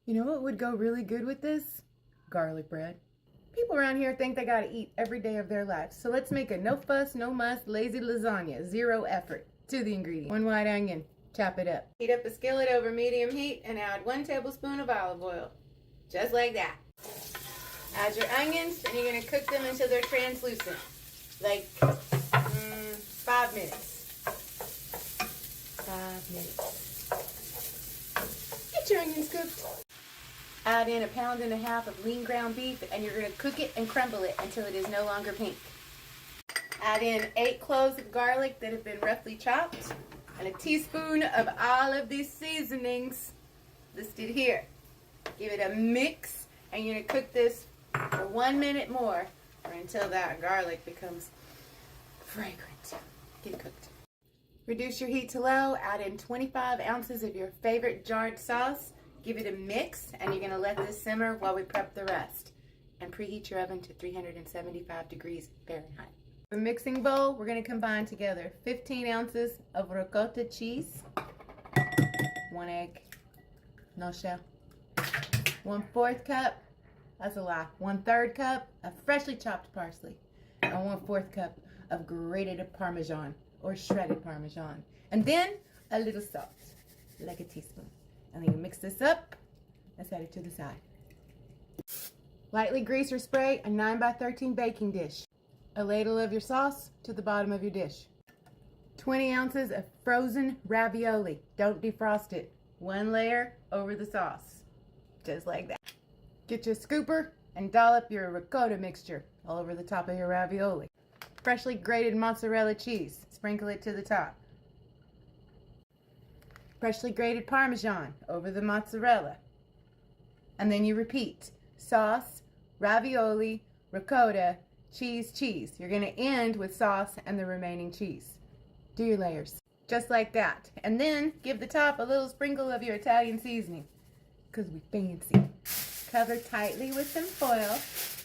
You know what would go really good with this? Garlic bread. People around here think they gotta eat every day of their life. So let's make a no fuss, no muss, lazy lasagna. 0 effort. To the ingredients. 1 white onion. Chop it up. Heat up a skillet over medium heat and add 1 tablespoon of olive oil. Just like that. Add your onions and you're gonna cook them until they're translucent. Like 5 minutes. 5 minutes. Get your onions cooked. Add in 1.5 pounds of lean ground beef and you're going to cook it and crumble it until it is no longer pink. Add in 8 cloves of garlic that have been roughly chopped and a teaspoon of all of these seasonings listed here. Give it a mix and you're going to cook this for 1 minute more or until that garlic becomes fragrant. Get cooked. Reduce your heat to low, add in 25 ounces of your favorite jarred sauce. Give it a mix, and you're going to let this simmer while we prep the rest. And preheat your oven to 375 degrees Fahrenheit. For a mixing bowl, we're going to combine together 15 ounces of ricotta cheese, 1 egg, no shell, 1/4 cup, that's a lie, 1/3 cup of freshly chopped parsley, and 1/4 cup of grated Parmesan or shredded Parmesan. And then a little salt, like a teaspoon. And then you mix this up and set it to the side. Lightly grease or spray a 9x13 baking dish. A ladle of your sauce to the bottom of your dish. 20 ounces of frozen ravioli. Don't defrost it. 1 layer over the sauce. Just like that. Get your scooper and dollop your ricotta mixture all over the top of your ravioli. Freshly grated mozzarella cheese. Sprinkle it to the top. Freshly grated Parmesan over the mozzarella. And then you repeat. Sauce, ravioli, ricotta, cheese, cheese. You're going to end with sauce and the remaining cheese. Do your layers. Just like that. And then give the top a little sprinkle of your Italian seasoning. Because we fancy. Cover tightly with some foil.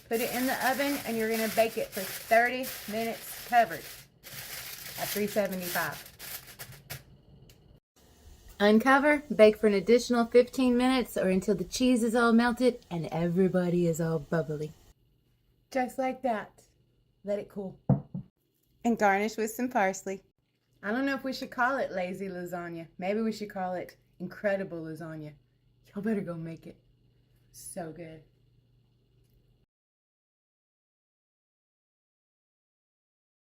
Put it in the oven and you're going to bake it for 30 minutes covered at 375. Uncover, bake for an additional 15 minutes or until the cheese is all melted and everybody is all bubbly. Just like that. Let it cool. And garnish with some parsley. I don't know if we should call it lazy lasagna. Maybe we should call it incredible lasagna. Y'all better go make it. So good.